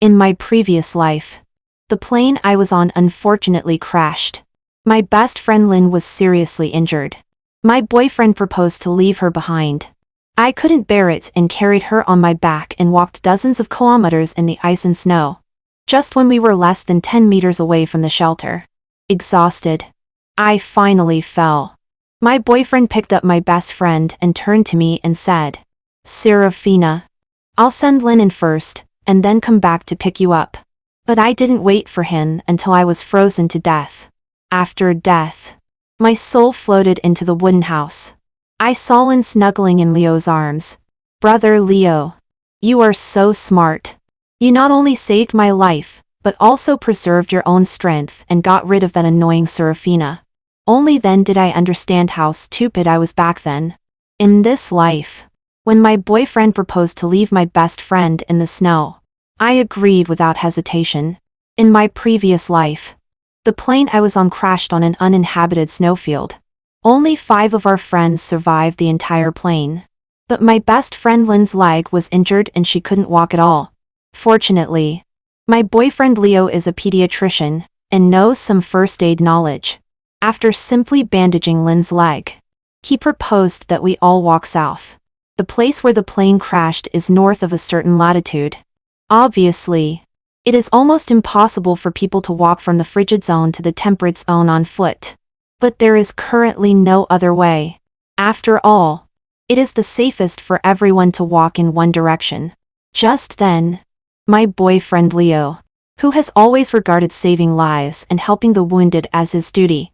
In my previous life, the plane I was on unfortunately crashed. My best friend Lynn was seriously injured. My boyfriend proposed to leave her behind. I couldn't bear it and carried her on my back and walked dozens of kilometers in the ice and snow. Just when we were less than 10 meters away from the shelter. Exhausted, I finally fell. My boyfriend picked up my best friend and turned to me and said, "Serafina, I'll send Lynn in first, and then come back to pick you up." But I didn't wait for him until I was frozen to death. After death, my soul floated into the wooden house. I saw Lynn snuggling in Leo's arms. "Brother Leo, you are so smart. You not only saved my life, but also preserved your own strength and got rid of that annoying Serafina." Only then did I understand how stupid I was back then. In this life, when my boyfriend proposed to leave my best friend in the snow, I agreed without hesitation. In my previous life, the plane I was on crashed on an uninhabited snowfield. Only 5 of our friends survived the entire plane. But my best friend Lynn's leg was injured and she couldn't walk at all. Fortunately, my boyfriend Leo is a pediatrician and knows some first aid knowledge. After simply bandaging Lynn's leg, he proposed that we all walk south. The place where the plane crashed is north of a certain latitude. Obviously, it is almost impossible for people to walk from the frigid zone to the temperate zone on foot. But there is currently no other way. After all, it is the safest for everyone to walk in one direction. Just then, my boyfriend Leo, who has always regarded saving lives and helping the wounded as his duty,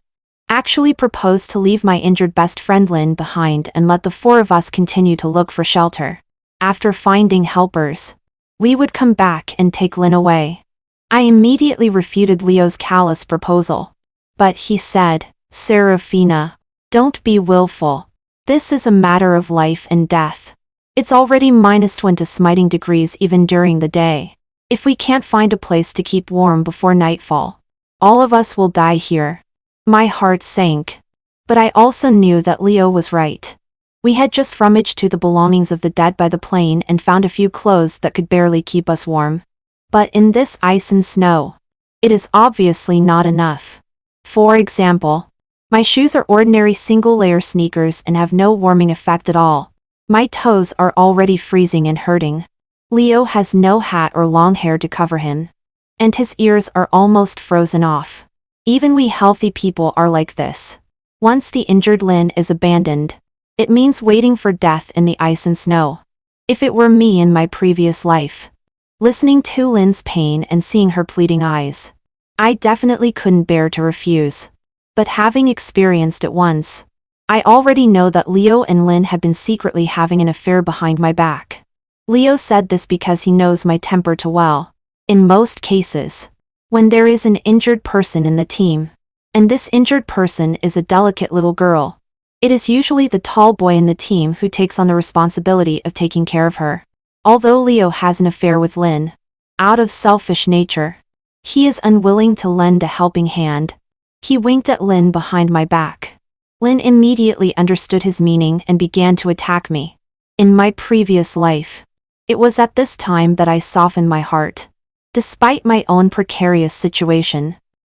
actually proposed to leave my injured best friend Lynn behind and let the 4 of us continue to look for shelter. After finding helpers, we would come back and take Lynn away. I immediately refuted Leo's callous proposal. But he said, "Serafina, don't be willful. This is a matter of life and death. It's already -20 smiting degrees even during the day. If we can't find a place to keep warm before nightfall, all of us will die here." My heart sank. But I also knew that Leo was right. We had just rummaged through the belongings of the dead by the plane and found a few clothes that could barely keep us warm. But in this ice and snow, it is obviously not enough. For example, my shoes are ordinary single-layer sneakers and have no warming effect at all. My toes are already freezing and hurting. Leo has no hat or long hair to cover him. And his ears are almost frozen off. Even we healthy people are like this. Once the injured Lynn is abandoned, it means waiting for death in the ice and snow. If it were me in my previous life, listening to Lynn's pain and seeing her pleading eyes, I definitely couldn't bear to refuse. But having experienced it once, I already know that Leo and Lynn have been secretly having an affair behind my back. Leo said this because he knows my temper too well. In most cases, when there is an injured person in the team, and this injured person is a delicate little girl, it is usually the tall boy in the team who takes on the responsibility of taking care of her. Although Leo has an affair with Lynn, out of selfish nature, he is unwilling to lend a helping hand. He winked at Lynn behind my back. Lynn immediately understood his meaning and began to attack me. In my previous life, it was at this time that I softened my heart. Despite my own precarious situation,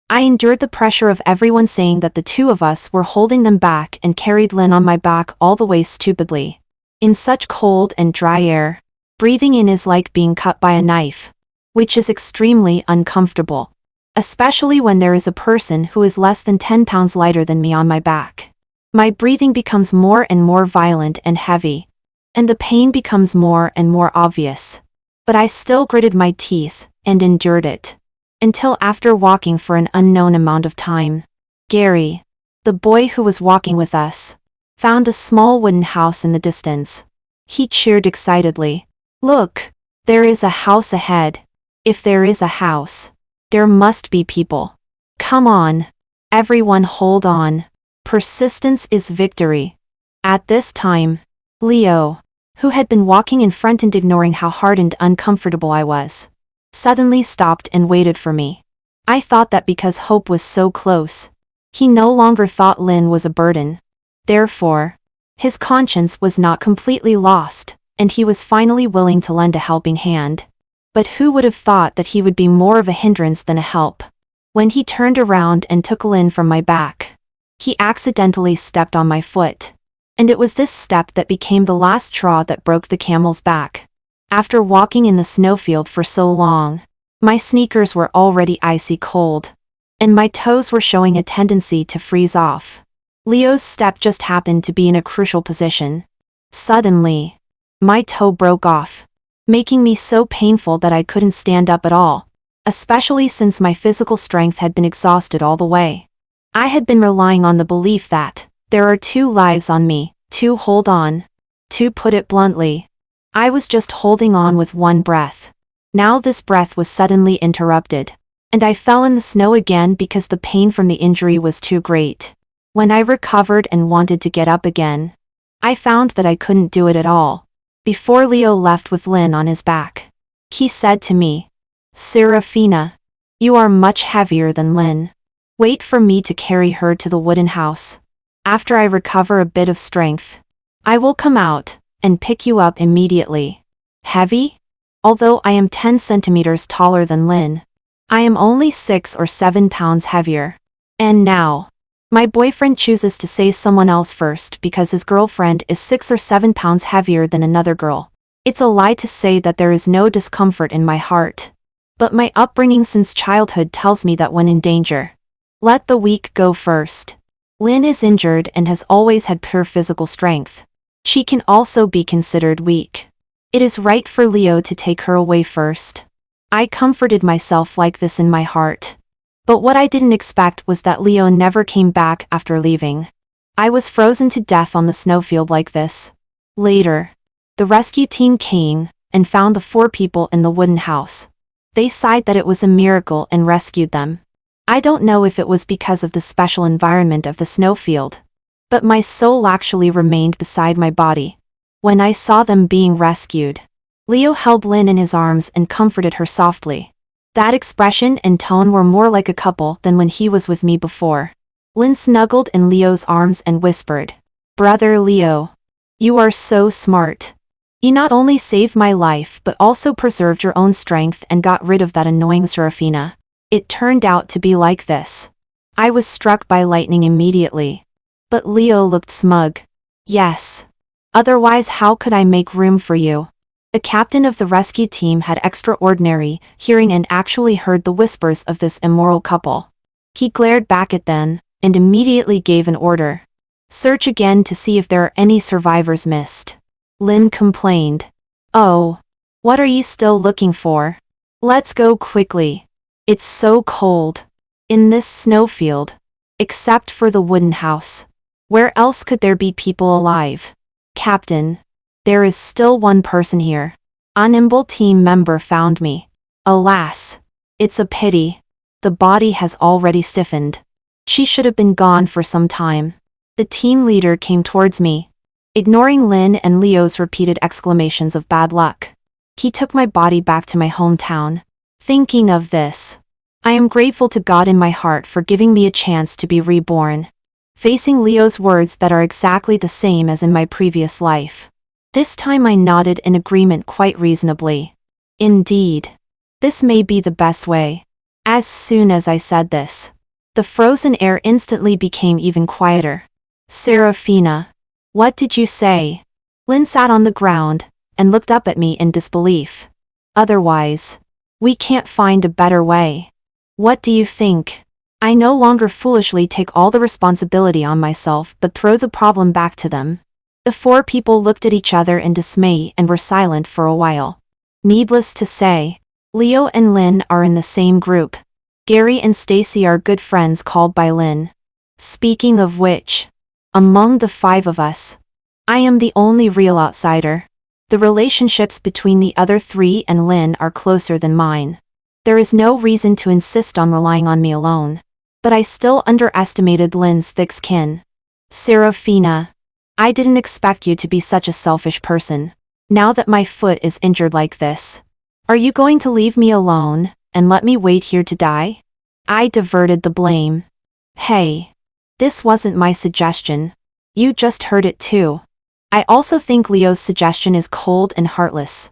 I endured the pressure of everyone saying that the 2 of us were holding them back and carried Lynn on my back all the way stupidly. In such cold and dry air, breathing in is like being cut by a knife, which is extremely uncomfortable, especially when there is a person who is less than 10 pounds lighter than me on my back. My breathing becomes more and more violent and heavy, and the pain becomes more and more obvious. But I still gritted my teeth and endured it. Until after walking for an unknown amount of time, Gary, the boy who was walking with us, found a small wooden house in the distance. He cheered excitedly. "Look, there is a house ahead. If there is a house, there must be people. Come on. Everyone hold on. Persistence is victory." At this time, Leo, who had been walking in front and ignoring how hard and uncomfortable I was, suddenly stopped and waited for me. I thought that because hope was so close, he no longer thought Lynn was a burden. Therefore, his conscience was not completely lost, and he was finally willing to lend a helping hand. But who would have thought that he would be more of a hindrance than a help? When he turned around and took Lynn from my back, he accidentally stepped on my foot. And it was this step that became the last straw that broke the camel's back. After walking in the snowfield for so long, my sneakers were already icy cold, and my toes were showing a tendency to freeze off. Leo's step just happened to be in a crucial position. Suddenly, my toe broke off, making me so painful that I couldn't stand up at all, especially since my physical strength had been exhausted all the way. I had been relying on the belief that there are 2 lives on me, to hold on. To put it bluntly, I was just holding on with one breath. Now this breath was suddenly interrupted, and I fell in the snow again because the pain from the injury was too great. When I recovered and wanted to get up again, I found that I couldn't do it at all. Before Leo left with Lynn on his back, he said to me, "Serafina, you are much heavier than Lynn. Wait for me to carry her to the wooden house. After I recover a bit of strength, I will come out and pick you up immediately." Heavy? Although I am 10 centimeters taller than Lynn, I am only 6 or 7 pounds heavier. And now, my boyfriend chooses to save someone else first because his girlfriend is 6 or 7 pounds heavier than another girl. It's a lie to say that there is no discomfort in my heart. But my upbringing since childhood tells me that when in danger, let the weak go first. Lynn is injured and has always had poor physical strength. She can also be considered weak. It is right for Leo to take her away first. I comforted myself like this in my heart. But what I didn't expect was that Leo never came back after leaving. I was frozen to death on the snowfield like this. Later, the rescue team came and found the 4 people in the wooden house. They sighed that it was a miracle and rescued them. I don't know if it was because of the special environment of the snowfield, but my soul actually remained beside my body. When I saw them being rescued, Leo held Lynn in his arms and comforted her softly. That expression and tone were more like a couple than when he was with me before. Lynn snuggled in Leo's arms and whispered, "Brother Leo, you are so smart. You not only saved my life but also preserved your own strength and got rid of that annoying Serafina. It turned out to be like this." I was struck by lightning immediately. But Leo looked smug. "Yes. Otherwise how could I make room for you?" The captain of the rescue team had extraordinary hearing and actually heard the whispers of this immoral couple. He glared back at them, and immediately gave an order. "Search again to see if there are any survivors missed." Lynn complained. "Oh. What are you still looking for? Let's go quickly. It's so cold. In this snowfield. Except for the wooden house. Where else could there be people alive?" "Captain. There is still one person here. A nimble team member found me. Alas. It's a pity. The body has already stiffened. She should have been gone for some time." The team leader came towards me, ignoring Lynn and Leo's repeated exclamations of bad luck. He took my body back to my hometown. Thinking of this, I am grateful to God in my heart for giving me a chance to be reborn. Facing Leo's words that are exactly the same as in my previous life. This time I nodded in agreement quite reasonably. Indeed. This may be the best way. As soon as I said this, the frozen air instantly became even quieter. "Serafina. What did you say?" Lynn sat on the ground and looked up at me in disbelief. "Otherwise, we can't find a better way. What do you think?" I no longer foolishly take all the responsibility on myself but throw the problem back to them. The 4 people looked at each other in dismay and were silent for a while. Needless to say, Leo and Lynn are in the same group. Gary and Stacy are good friends called by Lynn. Speaking of which, among the 5 of us, I am the only real outsider. The relationships between the other 3 and Lynn are closer than mine. There is no reason to insist on relying on me alone. But I still underestimated Lynn's thick skin. "Serafina. I didn't expect you to be such a selfish person. Now that my foot is injured like this, are you going to leave me alone and let me wait here to die?" I diverted the blame. "Hey. This wasn't my suggestion. You just heard it too. I also think Leo's suggestion is cold and heartless.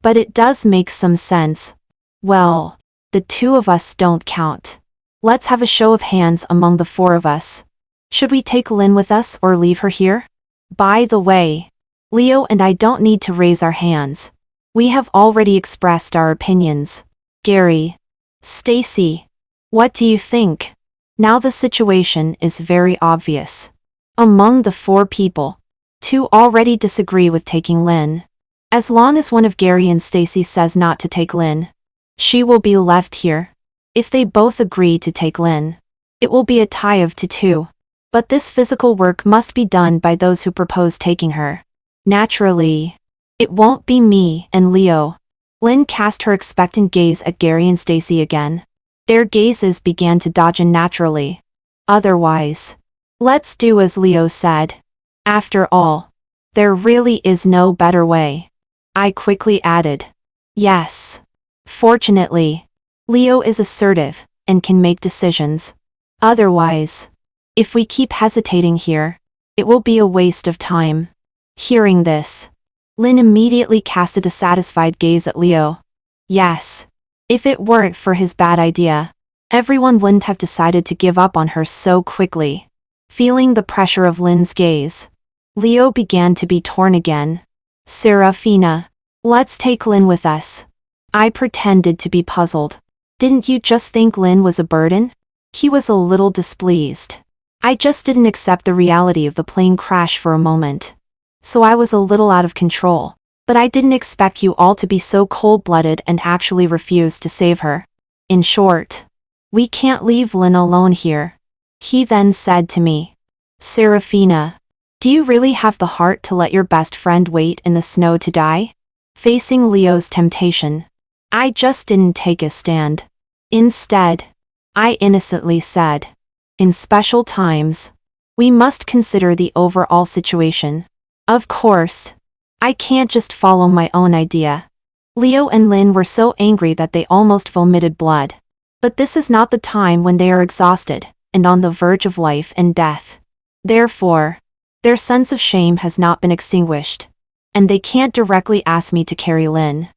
But it does make some sense. Well, the two of us don't count. Let's have a show of hands among the four of us. Should we take Lynn with us or leave her here? By the way, Leo and I don't need to raise our hands. We have already expressed our opinions. Gary. Stacy. What do you think? Now the situation is very obvious. Among the four people, two already disagree with taking Lynn. As long as one of Gary and Stacy says not to take Lynn, she will be left here. If they both agree to take Lynn, it will be a tie of 2-2. But this physical work must be done by those who propose taking her. Naturally, it won't be me and Leo. Lynn cast her expectant gaze at Gary and Stacy again. Their gazes began to dodge unnaturally. Otherwise, let's do as Leo said. After all, there really is no better way. I quickly added. Yes. Fortunately, Leo is assertive and can make decisions. Otherwise, if we keep hesitating here, it will be a waste of time. Hearing this, Lynn immediately cast a dissatisfied gaze at Leo. Yes. If it weren't for his bad idea, everyone wouldn't have decided to give up on her so quickly. Feeling the pressure of Lynn's gaze, Leo began to be torn again. Serafina, let's take Lynn with us. I pretended to be puzzled. Didn't you just think Lynn was a burden? He was a little displeased. I just didn't accept the reality of the plane crash for a moment. So I was a little out of control. But I didn't expect you all to be so cold-blooded and actually refuse to save her. In short, we can't leave Lynn alone here. He then said to me, Serafina, do you really have the heart to let your best friend wait in the snow to die? Facing Leo's temptation, I just didn't take a stand. Instead, I innocently said, in special times, we must consider the overall situation. Of course, I can't just follow my own idea. Leo and Lynn were so angry that they almost vomited blood. But this is not the time when they are exhausted and on the verge of life and death. Therefore, their sense of shame has not been extinguished, and they can't directly ask me to carry Lynn.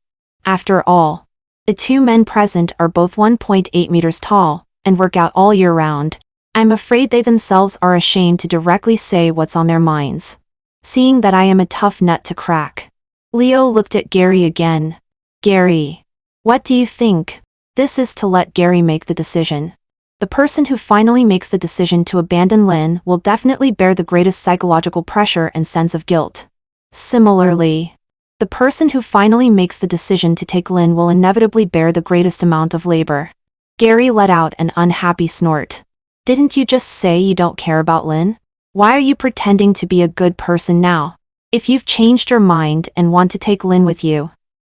After all, the two men present are both 1.8 meters tall and work out all year round. I'm afraid they themselves are ashamed to directly say what's on their minds. Seeing that I am a tough nut to crack, Leo looked at Gary again. Gary, what do you think? This is to let Gary make the decision. The person who finally makes the decision to abandon Lynn will definitely bear the greatest psychological pressure and sense of guilt. Similarly, the person who finally makes the decision to take Lynn will inevitably bear the greatest amount of labor. Gary let out an unhappy snort. Didn't you just say you don't care about Lynn? Why are you pretending to be a good person now? If you've changed your mind and want to take Lynn with you,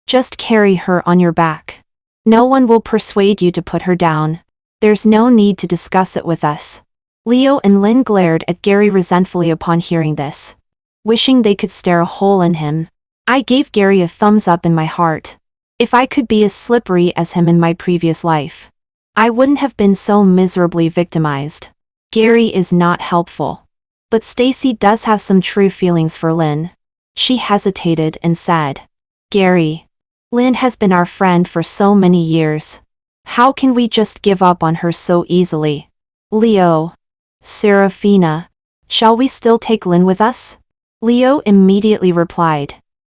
just carry her on your back. No one will persuade you to put her down. There's no need to discuss it with us. Leo and Lynn glared at Gary resentfully upon hearing this. Wishing they could stare a hole in him, I gave Gary a thumbs up in my heart. If I could be as slippery as him in my previous life, I wouldn't have been so miserably victimized. Gary is not helpful. But Stacy does have some true feelings for Lynn. She hesitated and said, Gary, Lynn has been our friend for so many years. How can we just give up on her so easily? Leo. Serafina. Shall we still take Lynn with us? Leo immediately replied.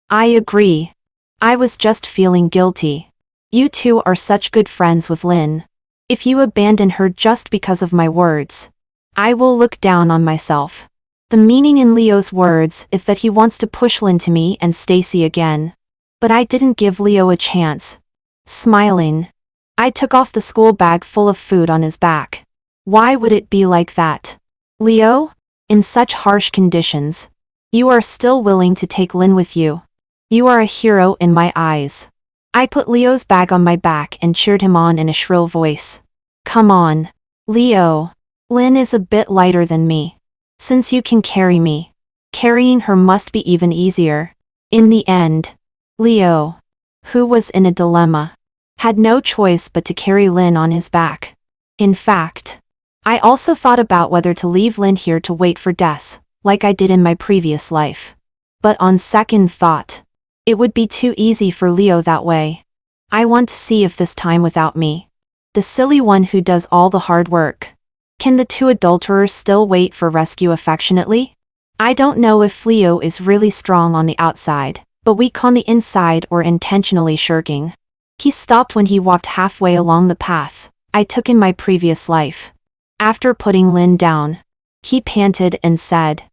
I agree. I was just feeling guilty. You two are such good friends with Lynn. If you abandon her just because of my words, I will look down on myself. The meaning in Leo's words is that he wants to push Lynn to me and Stacy again. But I didn't give Leo a chance. Smiling, I took off the school bag full of food on his back. Why would it be like that? Leo, in such harsh conditions, you are still willing to take Lynn with you. You are a hero in my eyes. I put Leo's bag on my back and cheered him on in a shrill voice. Come on, Leo. Lynn is a bit lighter than me. Since you can carry me, carrying her must be even easier. In the end, Leo, who was in a dilemma, had no choice but to carry Lynn on his back. In fact, I also thought about whether to leave Lynn here to wait for death, like I did in my previous life. But on second thought, It would be too easy for Leo that way. I want to see if this time without me. The silly one who does all the hard work. Can the two adulterers still wait for rescue affectionately? I don't know if Leo is really strong on the outside, but weak on the inside or intentionally shirking. He stopped when he walked halfway along the path I took in my previous life. After putting Lynn down, he panted and said,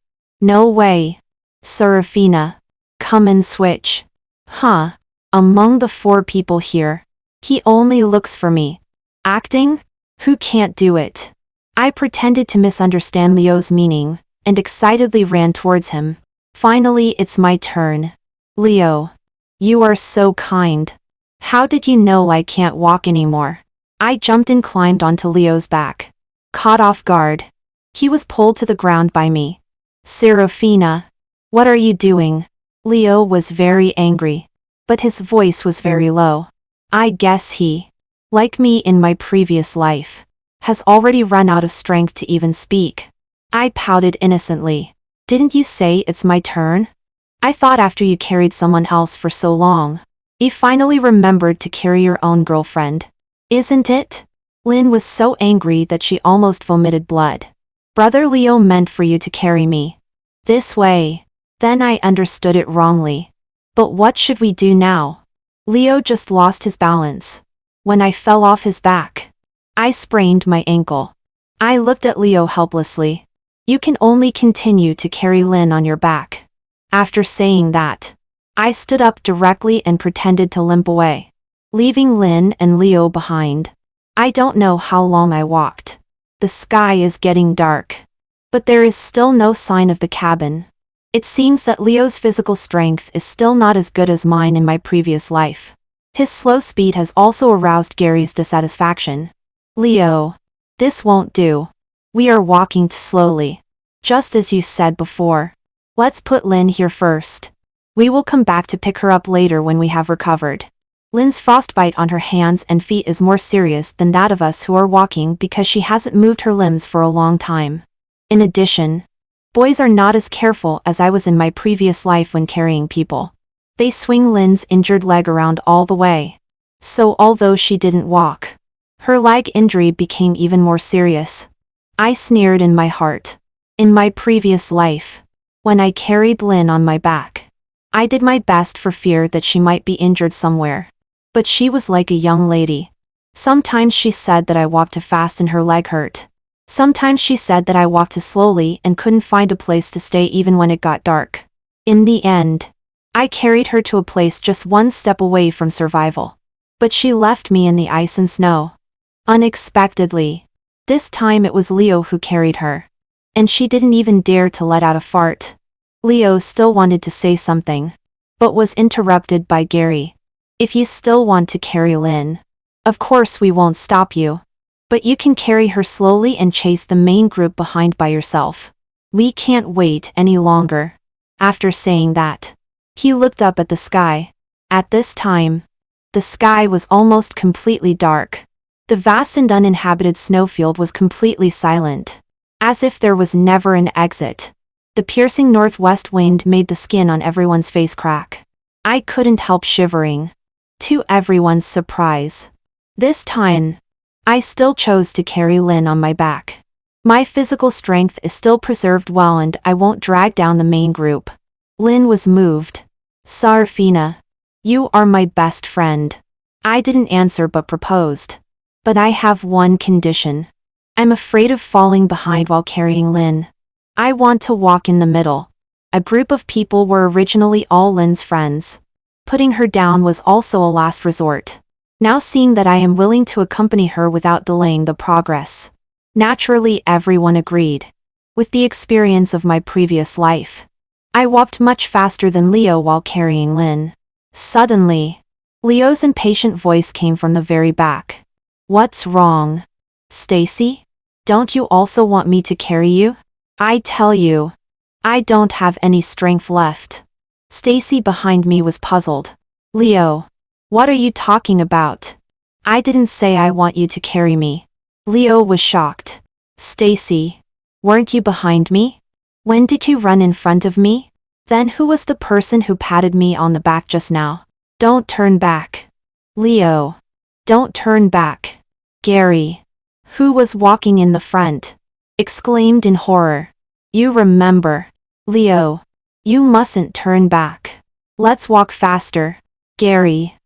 "No way. Serafina. Come and switch." Huh. Among the 4 people here, he only looks for me. Acting? Who can't do it? I pretended to misunderstand Leo's meaning, and excitedly ran towards him. Finally, it's my turn. Leo. You are so kind. How did you know I can't walk anymore? I jumped and climbed onto Leo's back. Caught off guard. He was pulled to the ground by me. Serafina. What are you doing? Leo was very angry, but his voice was very low. I guess he, like me in my previous life, has already run out of strength to even speak. I pouted innocently. Didn't you say it's my turn? I thought after you carried someone else for so long, you finally remembered to carry your own girlfriend. Isn't it? Lynn was so angry that she almost vomited blood. Brother Leo meant for you to carry me. This way. Then I understood it wrongly. But what should we do now? Leo just lost his balance. When I fell off his back, I sprained my ankle. I looked at Leo helplessly. You can only continue to carry Lynn on your back. After saying that, I stood up directly and pretended to limp away, leaving Lynn and Leo behind. I don't know how long I walked. The sky is getting dark, but there is still no sign of the cabin. It seems that Leo's physical strength is still not as good as mine in my previous life. His slow speed has also aroused Gary's dissatisfaction. Leo. This won't do. We are walking too slowly. Just as you said before. Let's put Lynn here first. We will come back to pick her up later when we have recovered. Lynn's frostbite on her hands and feet is more serious than that of us who are walking because she hasn't moved her limbs for a long time. In addition, boys are not as careful as I was in my previous life when carrying people. They swing Lynn's injured leg around all the way. So although she didn't walk, her leg injury became even more serious. I sneered in my heart. In my previous life, when I carried Lynn on my back, I did my best for fear that she might be injured somewhere. But she was like a young lady. Sometimes she said that I walked too fast and her leg hurt. Sometimes she said that I walked too slowly and couldn't find a place to stay even when it got dark. In the end, I carried her to a place just one step away from survival. But she left me in the ice and snow. Unexpectedly. This time it was Leo who carried her. And she didn't even dare to let out a fart. Leo still wanted to say something, but was interrupted by Gary. If you still want to carry Lynn, of course we won't stop you. But you can carry her slowly and chase the main group behind by yourself. We can't wait any longer. After saying that, he looked up at the sky. At this time, the sky was almost completely dark. The vast and uninhabited snowfield was completely silent, as if there was never an exit. The piercing northwest wind made the skin on everyone's face crack. I couldn't help shivering. To everyone's surprise, this time, I still chose to carry Lynn on my back. My physical strength is still preserved well and I won't drag down the main group. Lynn was moved. Serafina, you are my best friend. I didn't answer but proposed. But I have one condition. I'm afraid of falling behind while carrying Lynn. I want to walk in the middle. A group of people were originally all Lynn's friends. Putting her down was also a last resort. Now seeing that I am willing to accompany her without delaying the progress. Naturally everyone agreed. With the experience of my previous life, I walked much faster than Leo while carrying Lynn. Suddenly, Leo's impatient voice came from the very back. What's wrong? Stacy? Don't you also want me to carry you? I tell you, I don't have any strength left. Stacy behind me was puzzled. Leo, what are you talking about? I didn't say I want you to carry me. Leo was shocked. Stacy, weren't you behind me? When did you run in front of me? Then who was the person who patted me on the back just now? Don't turn back. Leo. Don't turn back. Gary. Who was walking in the front? Exclaimed in horror. You remember. Leo. You mustn't turn back. Let's walk faster. Gary,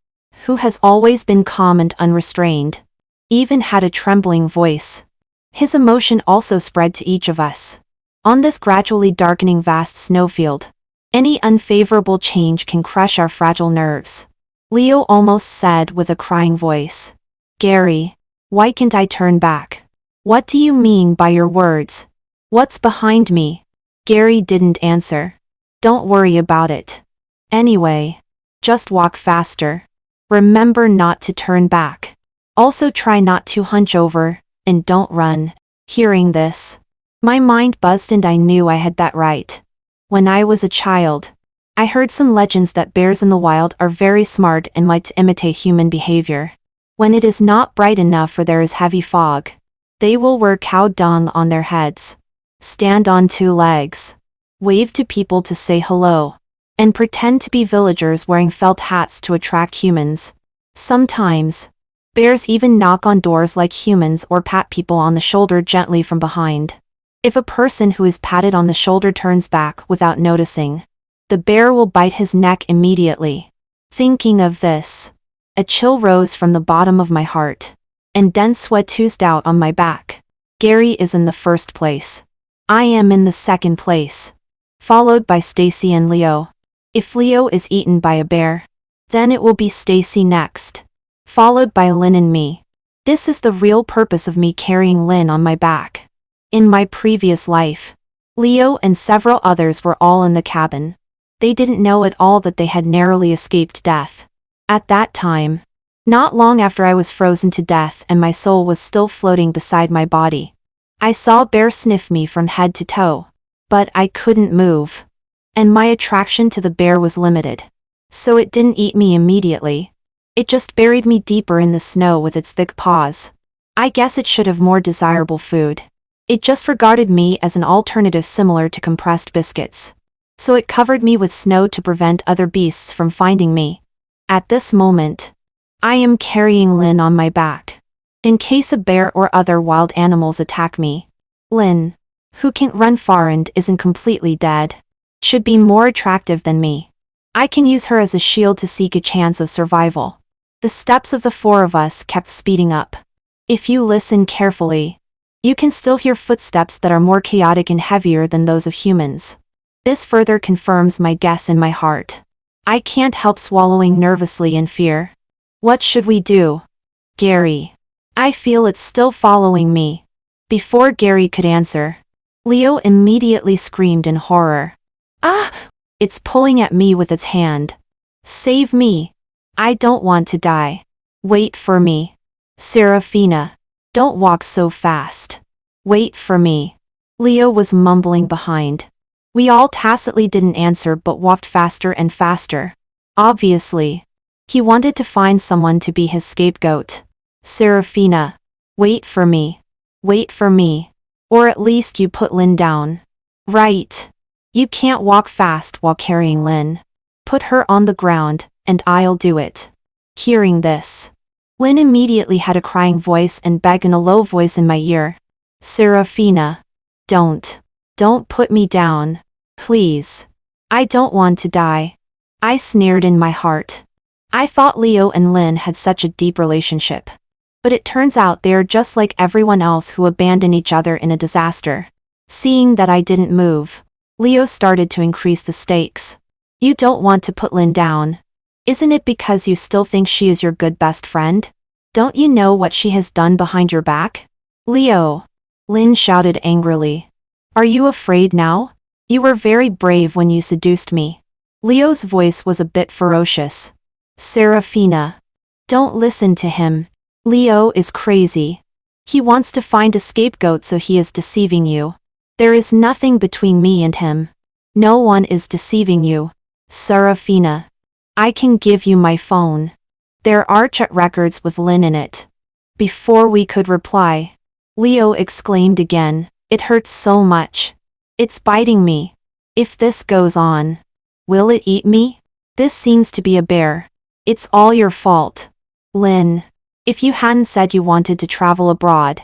who has always been calm and unrestrained, even had a trembling voice. His emotion also spread to each of us. On this gradually darkening vast snowfield, any unfavorable change can crush our fragile nerves. Leo almost said with a crying voice. Gary, why can't I turn back? What do you mean by your words? What's behind me? Gary didn't answer. Don't worry about it. Anyway, just walk faster. Remember not to turn back. Also try not to hunch over, and don't run. Hearing this, my mind buzzed and I knew I had that right. When I was a child, I heard some legends that bears in the wild are very smart and might imitate human behavior. When it is not bright enough or there is heavy fog, they will wear cow dung on their heads, stand on two legs, wave to people to say hello, and pretend to be villagers wearing felt hats to attract humans. Sometimes, bears even knock on doors like humans or pat people on the shoulder gently from behind. If a person who is patted on the shoulder turns back without noticing, the bear will bite his neck immediately. Thinking of this, a chill rose from the bottom of my heart, and dense sweat oozed out on my back. Gary is in the first place. I am in the second place, followed by Stacy and Leo. If Leo is eaten by a bear, then it will be Stacy next, followed by Lynn and me. This is the real purpose of me carrying Lynn on my back. In my previous life, Leo and several others were all in the cabin. They didn't know at all that they had narrowly escaped death. At that time, not long after I was frozen to death and my soul was still floating beside my body, I saw a bear sniff me from head to toe. But I couldn't move, and my attraction to the bear was limited. So it didn't eat me immediately. It just buried me deeper in the snow with its thick paws. I guess it should have more desirable food. It just regarded me as an alternative similar to compressed biscuits. So it covered me with snow to prevent other beasts from finding me. At this moment, I am carrying Lynn on my back, in case a bear or other wild animals attack me. Lynn, who can't run far and isn't completely dead, should be more attractive than me. I can use her as a shield to seek a chance of survival. The steps of the four of us kept speeding up. If you listen carefully, you can still hear footsteps that are more chaotic and heavier than those of humans. This further confirms my guess in my heart. I can't help swallowing nervously in fear. What should we do? Gary. I feel it's still following me. Before Gary could answer, Leo immediately screamed in horror. Ah! It's pulling at me with its hand. Save me. I don't want to die. Wait for me. Serafina. Don't walk so fast. Wait for me. Leo was mumbling behind. We all tacitly didn't answer but walked faster and faster. Obviously, he wanted to find someone to be his scapegoat. Serafina. Wait for me. Wait for me. Or at least you put Lynn down. Right. You can't walk fast while carrying Lynn. Put her on the ground, and I'll do it. Hearing this, Lynn immediately had a crying voice and begged in a low voice in my ear. Serafina. Don't put me down. Please. I don't want to die. I sneered in my heart. I thought Leo and Lynn had such a deep relationship. But it turns out they are just like everyone else who abandon each other in a disaster. Seeing that I didn't move, Leo started to increase the stakes. You don't want to put Lynn down. Isn't it because you still think she is your good best friend? Don't you know what she has done behind your back? Leo. Lynn shouted angrily. Are you afraid now? You were very brave when you seduced me. Leo's voice was a bit ferocious. Serafina. Don't listen to him. Leo is crazy. He wants to find a scapegoat, so he is deceiving you. There is nothing between me and him. No one is deceiving you. Serafina. I can give you my phone. There are chat records with Lynn in it. Before we could reply, Leo exclaimed again. It hurts so much. It's biting me. If this goes on, Will it eat me? This seems to be a bear. It's all your fault. Lynn. If you hadn't said you wanted to travel abroad,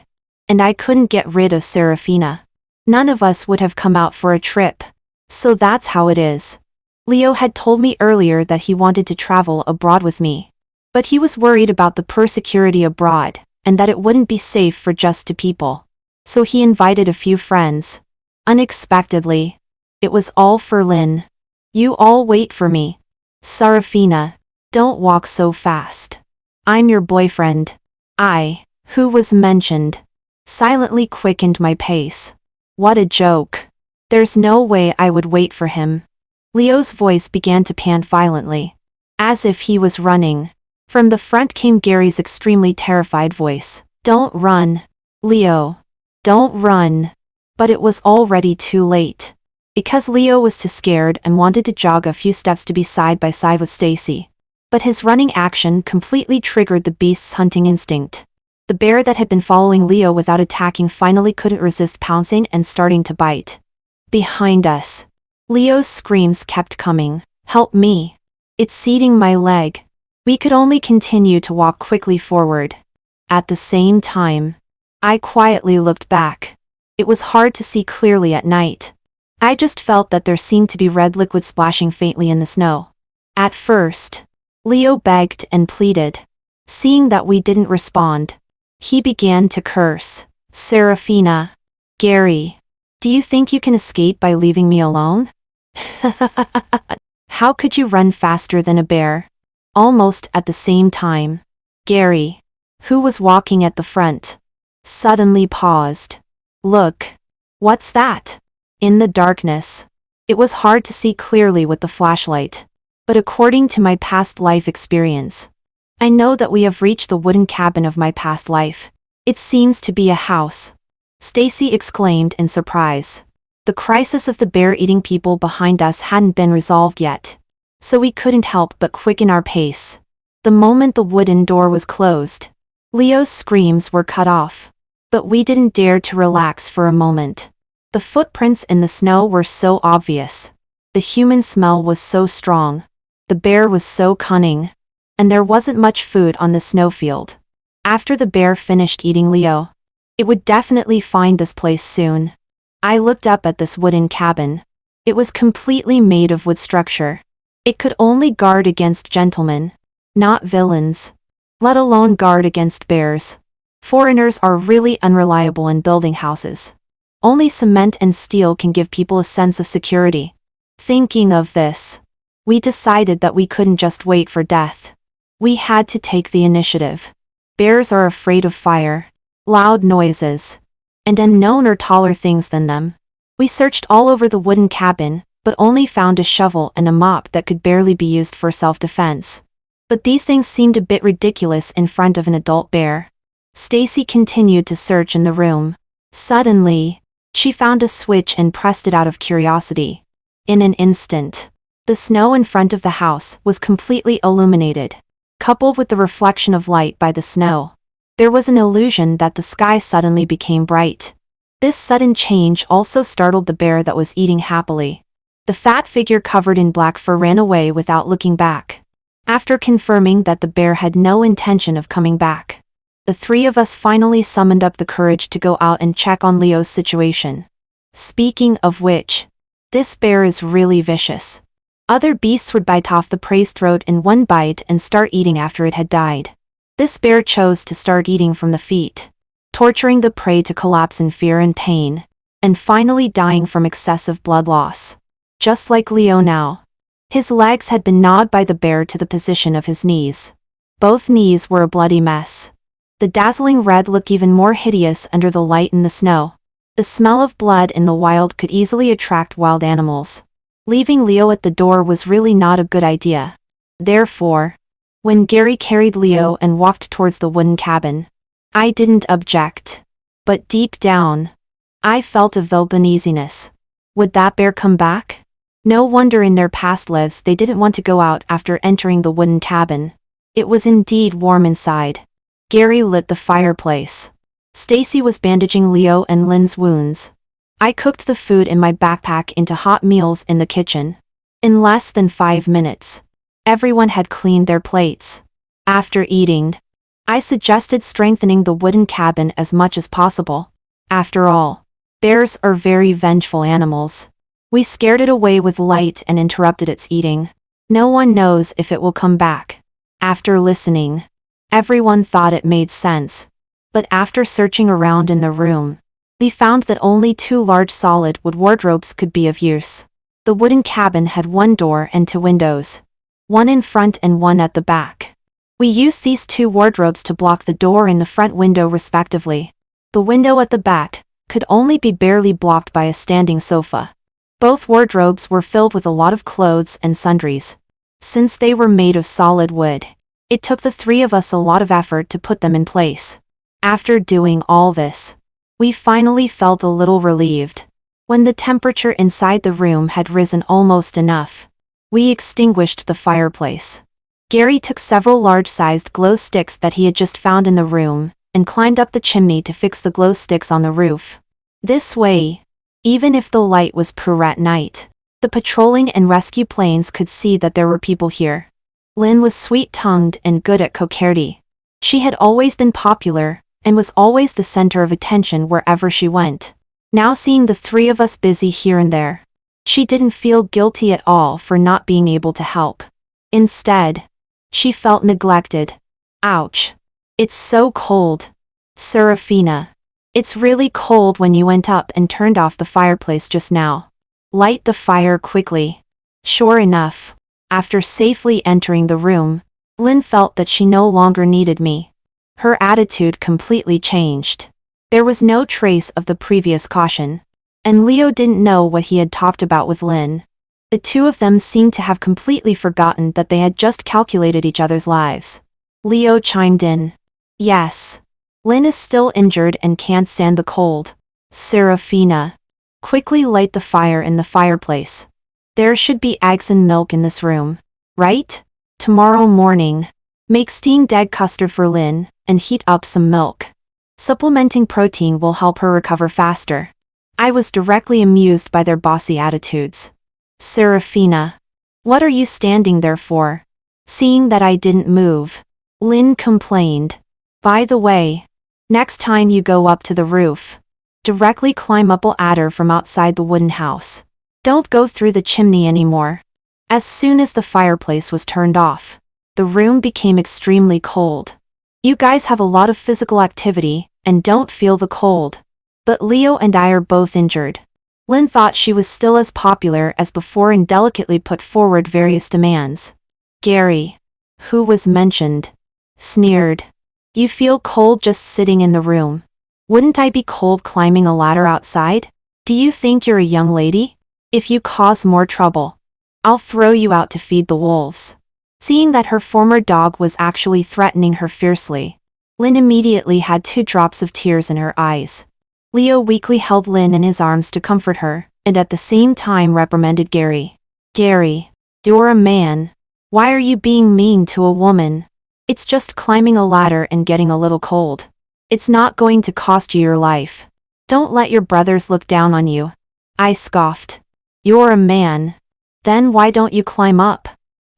and I couldn't get rid of Serafina, none of us would have come out for a trip. So that's how it is. Leo had told me earlier that he wanted to travel abroad with me. But he was worried about the persecurity abroad, and that it wouldn't be safe for just 2 people. So he invited a few friends. Unexpectedly. It was all for Lynn. You all wait for me. Serafina, don't walk so fast. I'm your boyfriend. I, who was mentioned, silently quickened my pace. What a joke. There's no way I would wait for him. Leo's voice began to pant violently, as if he was running. From the front came Gary's extremely terrified voice. Don't run, Leo. Don't run. But it was already too late. Because Leo was too scared and wanted to jog a few steps to be side by side with Stacy. But his running action completely triggered the beast's hunting instinct. The bear that had been following Leo without attacking finally couldn't resist pouncing and starting to bite. Behind us. Leo's screams kept coming. Help me. It's eating my leg. We could only continue to walk quickly forward. At the same time, I quietly looked back. It was hard to see clearly at night. I just felt that there seemed to be red liquid splashing faintly in the snow. At first, Leo begged and pleaded. Seeing that we didn't respond, he began to curse. Serafina. Gary. Do you think you can escape by leaving me alone? How could you run faster than a bear? Almost at the same time, Gary, who was walking at the front, suddenly paused. Look. What's that? In the darkness, it was hard to see clearly with the flashlight. But according to my past life experience, I know that we have reached the wooden cabin of my past life. It seems to be a house. Stacy exclaimed in surprise. The crisis of the bear-eating people behind us hadn't been resolved yet. So we couldn't help but quicken our pace. The moment the wooden door was closed, Leo's screams were cut off. But we didn't dare to relax for a moment. The footprints in the snow were so obvious. The human smell was so strong. The bear was so cunning. And there wasn't much food on the snowfield. After the bear finished eating Leo, it would definitely find this place soon. I looked up at this wooden cabin. It was completely made of wood structure. It could only guard against gentlemen, not villains, let alone guard against bears. Foreigners are really unreliable in building houses. Only cement and steel can give people a sense of security. Thinking of this, we decided that we couldn't just wait for death. We had to take the initiative. Bears are afraid of fire, loud noises, and unknown or taller things than them. We searched all over the wooden cabin, but only found a shovel and a mop that could barely be used for self-defense. But these things seemed a bit ridiculous in front of an adult bear. Stacy continued to search in the room. Suddenly, she found a switch and pressed it out of curiosity. In an instant, the snow in front of the house was completely illuminated. Coupled with the reflection of light by the snow, there was an illusion that the sky suddenly became bright. This sudden change also startled the bear that was eating happily. The fat figure covered in black fur ran away without looking back. After confirming that the bear had no intention of coming back, the 3 of us finally summoned up the courage to go out and check on Leo's situation. Speaking of which, this bear is really vicious. Other beasts would bite off the prey's throat in one bite and start eating after it had died. This bear chose to start eating from the feet, torturing the prey to collapse in fear and pain, and finally dying from excessive blood loss. Just like Leo now. His legs had been gnawed by the bear to the position of his knees. Both knees were a bloody mess. The dazzling red looked even more hideous under the light in the snow. The smell of blood in the wild could easily attract wild animals. Leaving Leo at the door was really not a good idea. Therefore, when Gary carried Leo and walked towards the wooden cabin, I didn't object. But deep down, I felt a vague uneasiness. Would that bear come back? No wonder in their past lives they didn't want to go out after entering the wooden cabin. It was indeed warm inside. Gary lit the fireplace. Stacy was bandaging Leo and Lynn's wounds. I cooked the food in my backpack into hot meals in the kitchen. In less than 5 minutes, everyone had cleaned their plates. After eating, I suggested strengthening the wooden cabin as much as possible. After all, bears are very vengeful animals. We scared it away with light and interrupted its eating. No one knows if it will come back. After listening, everyone thought it made sense. But after searching around in the room, we found that only 2 large solid wood wardrobes could be of use. The wooden cabin had 1 door and 2 windows, one in front and one at the back. We used these 2 wardrobes to block the door and the front window respectively. The window at the back could only be barely blocked by a standing sofa. Both wardrobes were filled with a lot of clothes and sundries. Since they were made of solid wood, it took the 3 of us a lot of effort to put them in place. After doing all this, we finally felt a little relieved. When the temperature inside the room had risen almost enough, we extinguished the fireplace. Gary took several large-sized glow sticks that he had just found in the room, and climbed up the chimney to fix the glow sticks on the roof. This way, even if the light was poor at night, the patrolling and rescue planes could see that there were people here. Lynn was sweet-tongued and good at coquetry. She had always been popular, and was always the center of attention wherever she went. Now seeing the 3 of us busy here and there, she didn't feel guilty at all for not being able to help. Instead, she felt neglected. Ouch. It's so cold. Serafina. It's really cold when you went up and turned off the fireplace just now. Light the fire quickly. Sure enough, after safely entering the room, Lynn felt that she no longer needed me. Her attitude completely changed. There was no trace of the previous caution. And Leo didn't know what he had talked about with Lynn. The 2 of them seemed to have completely forgotten that they had just calculated each other's lives. Leo chimed in. Yes. Lynn is still injured and can't stand the cold. Serafina. Quickly light the fire in the fireplace. There should be eggs and milk in this room, right? Tomorrow morning, make steamed egg custard for Lynn, and heat up some milk. Supplementing protein will help her recover faster. I was directly amused by their bossy attitudes. Serafina. What are you standing there for? Seeing that I didn't move, Lynn complained. By the way, next time you go up to the roof, directly climb up a ladder from outside the wooden house. Don't go through the chimney anymore. As soon as the fireplace was turned off, the room became extremely cold. You guys have a lot of physical activity, and don't feel the cold. But Leo and I are both injured. Lynn thought she was still as popular as before and delicately put forward various demands. Gary, who was mentioned, sneered. You feel cold just sitting in the room. Wouldn't I be cold climbing a ladder outside? Do you think you're a young lady? If you cause more trouble, I'll throw you out to feed the wolves. Seeing that her former dog was actually threatening her fiercely, Lynn immediately had 2 drops of tears in her eyes. Leo weakly held Lynn in his arms to comfort her, and at the same time reprimanded Gary. Gary, you're a man. Why are you being mean to a woman? It's just climbing a ladder and getting a little cold. It's not going to cost you your life. Don't let your brothers look down on you. I scoffed. You're a man. Then why don't you climb up?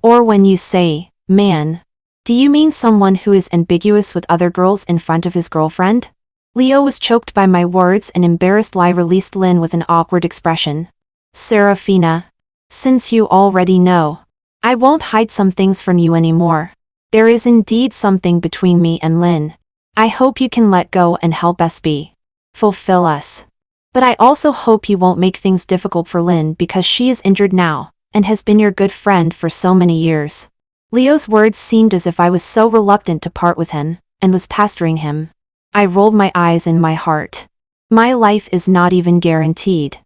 Or when you say, man, do you mean someone who is ambiguous with other girls in front of his girlfriend? Leo was choked by my words and embarrassed. Lie released Lynn with an awkward expression. Serafina. Since you already know, I won't hide some things from you anymore. There is indeed something between me and Lynn. I hope you can let go and help us fulfill us. But I also hope you won't make things difficult for Lynn because she is injured now, and has been your good friend for so many years. Leo's words seemed as if I was so reluctant to part with him, and was pestering him. I rolled my eyes in my heart. My life is not even guaranteed.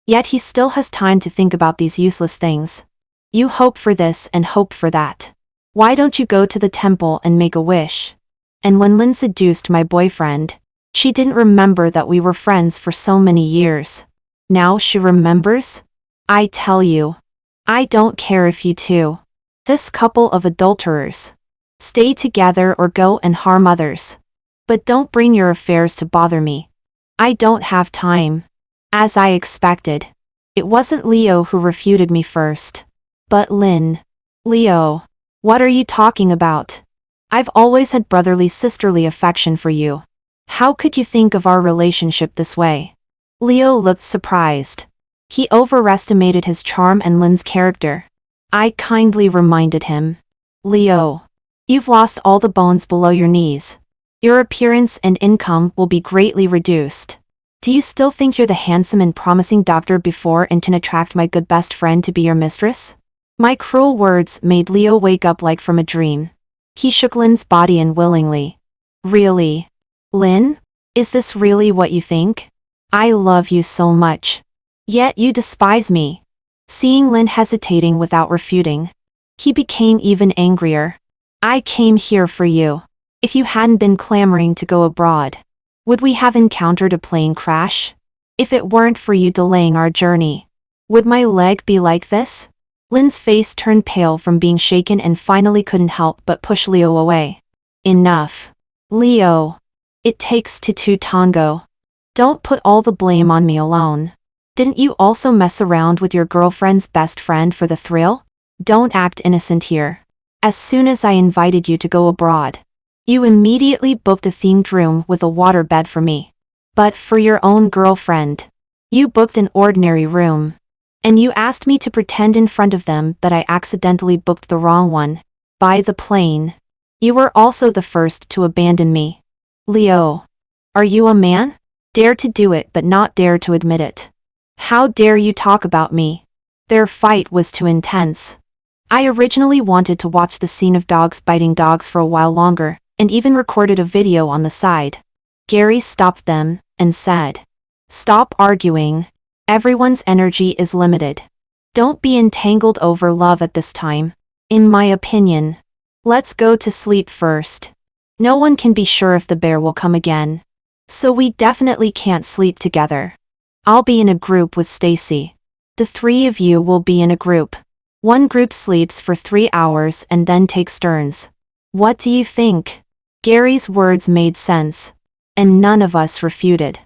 Yet he still has time to think about these useless things. You hope for this and hope for that. Why don't you go to the temple and make a wish? And when Lynn seduced my boyfriend, she didn't remember that we were friends for so many years. Now she remembers? I tell you, I don't care if you two, this couple of adulterers, stay together or go and harm others. But don't bring your affairs to bother me. I don't have time. As I expected, it wasn't Leo who refuted me first. But Lynn. Leo. What are you talking about? I've always had brotherly sisterly affection for you. How could you think of our relationship this way? Leo looked surprised. He overestimated his charm and Lynn's character. I kindly reminded him. Leo. You've lost all the bones below your knees. Your appearance and income will be greatly reduced. Do you still think you're the handsome and promising doctor before and can attract my good best friend to be your mistress? My cruel words made Leo wake up like from a dream. He shook Lynn's body unwillingly. Really? Lynn? Is this really what you think? I love you so much. Yet you despise me. Seeing Lynn hesitating without refuting, he became even angrier. I came here for you. If you hadn't been clamoring to go abroad, would we have encountered a plane crash? If it weren't for you delaying our journey, would my leg be like this? Lynn's face turned pale from being shaken and finally couldn't help but push Leo away. Enough. Leo. It takes two to tango. Don't put all the blame on me alone. Didn't you also mess around with your girlfriend's best friend for the thrill? Don't act innocent here. As soon as I invited you to go abroad, you immediately booked a themed room with a waterbed for me. But for your own girlfriend, you booked an ordinary room. And you asked me to pretend in front of them that I accidentally booked the wrong one. By the plane. You were also the first to abandon me. Leo. Are you a man? Dare to do it but not dare to admit it. How dare you talk about me? Their fight was too intense. I originally wanted to watch the scene of dogs biting dogs for a while longer, and even recorded a video on the side. Gary stopped them, and said, "Stop arguing. Everyone's energy is limited. Don't be entangled over love at this time. In my opinion. Let's go to sleep first. No one can be sure if the bear will come again. So we definitely can't sleep together. I'll be in a group with Stacy. The three of you will be in a group. One group sleeps for 3 hours and then takes turns. What do you think?" Gary's words made sense. And none of us refuted.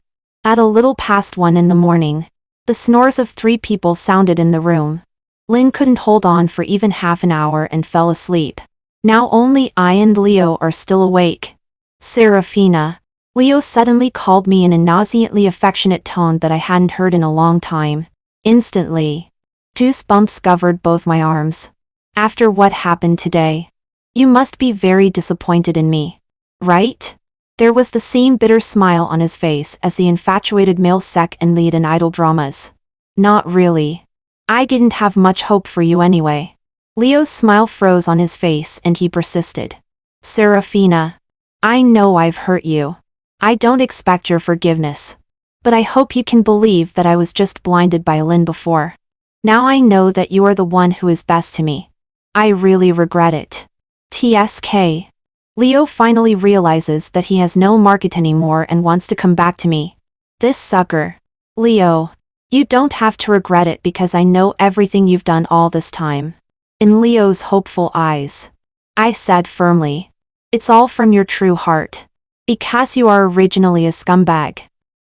At a little past 1 in the morning, the snores of 3 people sounded in the room. Lynn couldn't hold on for even half an hour and fell asleep. Now only I and Leo are still awake. Serafina. Leo suddenly called me in a nauseantly affectionate tone that I hadn't heard in a long time. Instantly, goosebumps covered both my arms. After what happened today, you must be very disappointed in me, right? There was the same bitter smile on his face as the infatuated male sec and lead in idol dramas. Not really. I didn't have much hope for you anyway. Leo's smile froze on his face and he persisted. Serafina. I know I've hurt you. I don't expect your forgiveness. But I hope you can believe that I was just blinded by Lynn before. Now I know that you are the one who is best to me. I really regret it. TSK. Leo finally realizes that he has no market anymore and wants to come back to me. This sucker. Leo. You don't have to regret it because I know everything you've done all this time. In Leo's hopeful eyes, I said firmly, it's all from your true heart. Because you are originally a scumbag.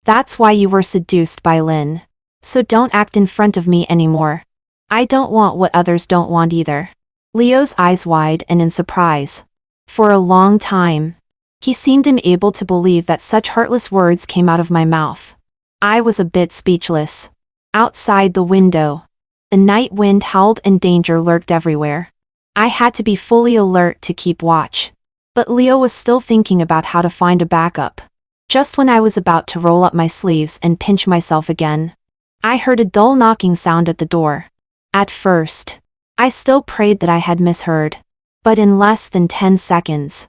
That's why you were seduced by Lynn. So don't act in front of me anymore. I don't want what others don't want either. Leo's eyes wide and in surprise. For a long time, he seemed unable to believe that such heartless words came out of my mouth. I was a bit speechless. Outside the window, the night wind howled and danger lurked everywhere. I had to be fully alert to keep watch. But Leo was still thinking about how to find a backup. Just when I was about to roll up my sleeves and pinch myself again, I heard a dull knocking sound at the door. At first, I still prayed that I had misheard. But in less than 10 seconds,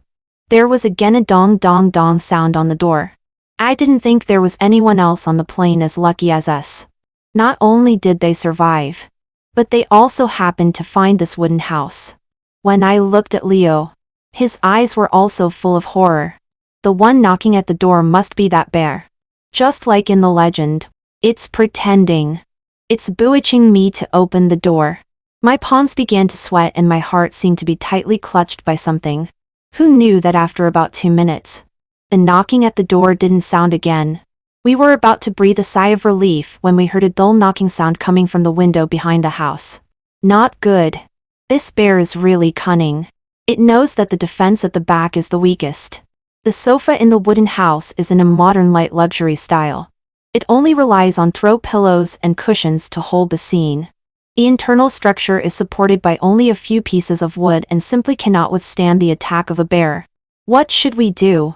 there was again a dong dong dong sound on the door. I didn't think there was anyone else on the plane as lucky as us. Not only did they survive, but they also happened to find this wooden house. When I looked at Leo, his eyes were also full of horror. The one knocking at the door must be that bear. Just like in the legend, it's pretending. It's bewitching me to open the door. My palms began to sweat and my heart seemed to be tightly clutched by something. Who knew that after about 2 minutes, the knocking at the door didn't sound again. We were about to breathe a sigh of relief when we heard a dull knocking sound coming from the window behind the house. Not good. This bear is really cunning. It knows that the defense at the back is the weakest. The sofa in the wooden house is in a modern light luxury style. It only relies on throw pillows and cushions to hold the scene. The internal structure is supported by only a few pieces of wood and simply cannot withstand the attack of a bear. What should we do?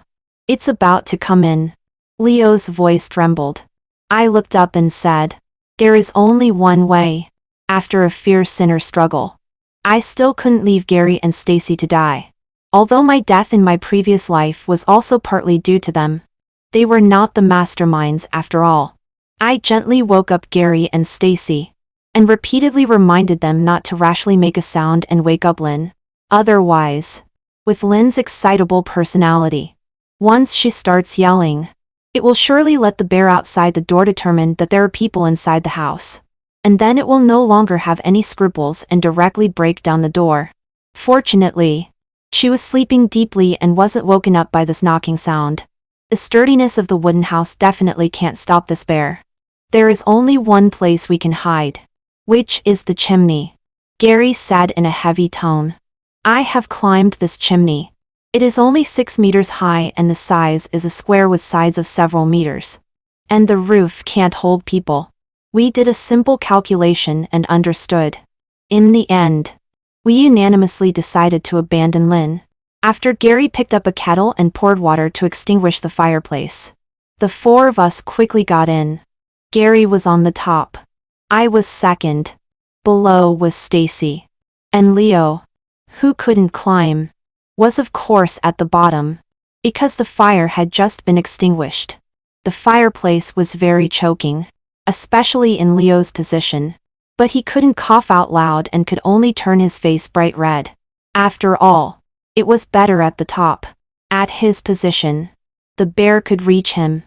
It's about to come in. Leo's voice trembled. I looked up and said, there is only one way. After a fierce inner struggle, I still couldn't leave Gary and Stacy to die. Although my death in my previous life was also partly due to them. They were not the masterminds after all. I gently woke up Gary and Stacy, and repeatedly reminded them not to rashly make a sound and wake up Lynn. Otherwise, with Lynn's excitable personality, once she starts yelling, it will surely let the bear outside the door determine that there are people inside the house. And then it will no longer have any scruples and directly break down the door. Fortunately, she was sleeping deeply and wasn't woken up by this knocking sound. The sturdiness of the wooden house definitely can't stop this bear. There is only one place we can hide, which is the chimney. Gary said in a heavy tone. I have climbed this chimney. It is only 6 meters high and the size is a square with sides of several meters. And the roof can't hold people. We did a simple calculation and understood. In the end, we unanimously decided to abandon Lynn. After Gary picked up a kettle and poured water to extinguish the fireplace, the 4 of us quickly got in. Gary was on the top. I was second. Below was Stacy. And Leo, who couldn't climb, was of course at the bottom, because the fire had just been extinguished. The fireplace was very choking, especially in Leo's position, but he couldn't cough out loud and could only turn his face bright red. After all, it was better at the top. At his position, the bear could reach him.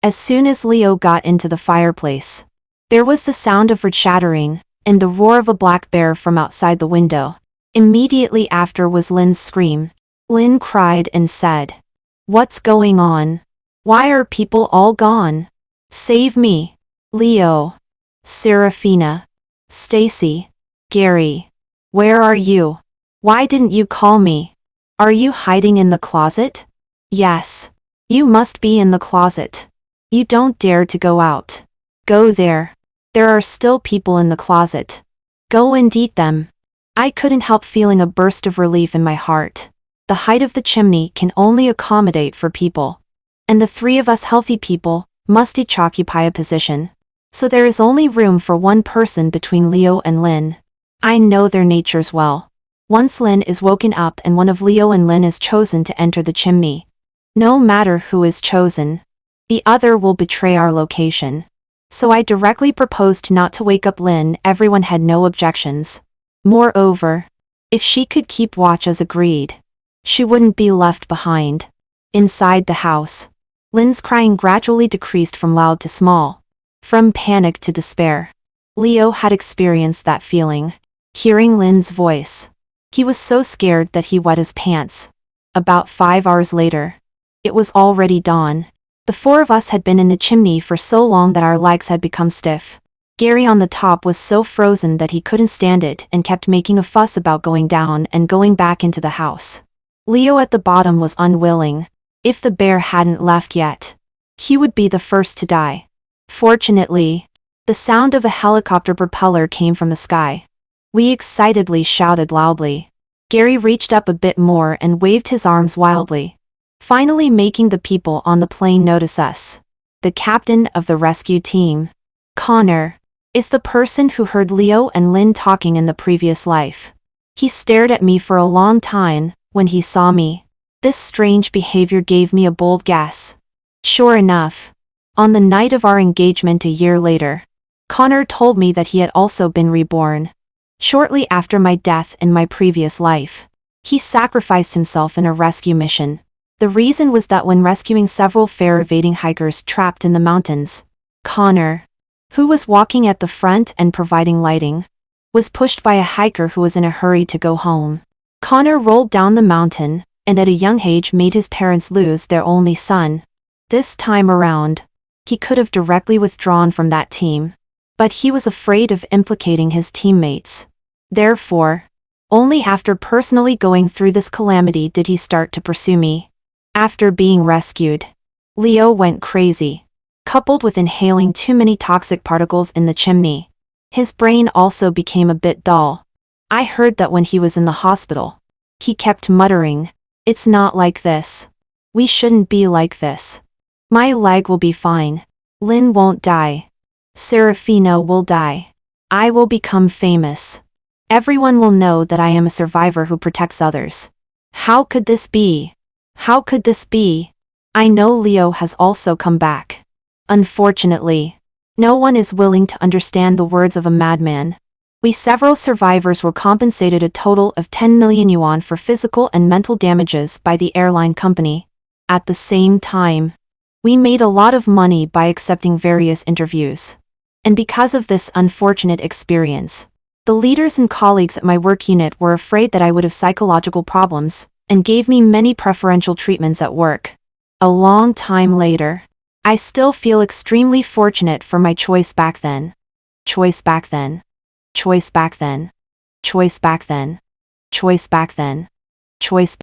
As soon as Leo got into the fireplace, there was the sound of wood shattering, and the roar of a black bear from outside the window. Immediately after was Lynn's scream. Lynn cried and said, "What's going on? Why are people all gone? Save me." Leo, Serafina, Stacy, Gary, where are you? Why didn't you call me? Are you hiding in the closet? Yes. You must be in the closet. You don't dare to go out. Go there. There are still people in the closet. Go and eat them. I couldn't help feeling a burst of relief in my heart. The height of the chimney can only accommodate 4 people. And the 3 of us healthy people must each occupy a position. So there is only room for 1 person between Leo and Lynn. I know their natures well. Once Lynn is woken up and one of Leo and Lynn is chosen to enter the chimney, no matter who is chosen, the other will betray our location. So I directly proposed not to wake up Lynn. Everyone had no objections. Moreover, if she could keep watch as agreed, she wouldn't be left behind. Inside the house, Lynn's crying gradually decreased from loud to small, from panic to despair. Leo had experienced that feeling. Hearing Lynn's voice, he was so scared that he wet his pants. About 5 hours later, it was already dawn. The 4 of us had been in the chimney for so long that our legs had become stiff. Gary on the top was so frozen that he couldn't stand it and kept making a fuss about going down and going back into the house. Leo at the bottom was unwilling. If the bear hadn't left yet, he would be the first to die. Fortunately, the sound of a helicopter propeller came from the sky. We excitedly shouted loudly. Gary reached up a bit more and waved his arms wildly, finally making the people on the plane notice us. The captain of the rescue team, Connor, is the person who heard Leo and Lynn talking in the previous life. He stared at me for a long time. When he saw me, this strange behavior gave me a bold guess. Sure enough, on the night of our engagement a year later, Connor told me that he had also been reborn. Shortly after my death in my previous life, he sacrificed himself in a rescue mission. The reason was that when rescuing several fare-evading hikers trapped in the mountains, Connor, who was walking at the front and providing lighting, was pushed by a hiker who was in a hurry to go home. Connor rolled down the mountain, and at a young age made his parents lose their only son. This time around, he could have directly withdrawn from that team, but he was afraid of implicating his teammates. Therefore, only after personally going through this calamity did he start to pursue me. After being rescued, Leo went crazy. Coupled with inhaling too many toxic particles in the chimney, his brain also became a bit dull. I heard that when he was in the hospital, he kept muttering, "It's not like this. We shouldn't be like this. My leg will be fine. Lynn won't die. Serafino will die. I will become famous. Everyone will know that I am a survivor who protects others." How could this be? How could this be? I know Leo has also come back. Unfortunately, no one is willing to understand the words of a madman. We several survivors were compensated a total of 10 million yuan for physical and mental damages by the airline company. At the same time, we made a lot of money by accepting various interviews. And because of this unfortunate experience, the leaders and colleagues at my work unit were afraid that I would have psychological problems, and gave me many preferential treatments at work. A long time later, I still feel extremely fortunate for my choice back then. Choice back then. Choice back then. Choice back then. Choice back then. Choice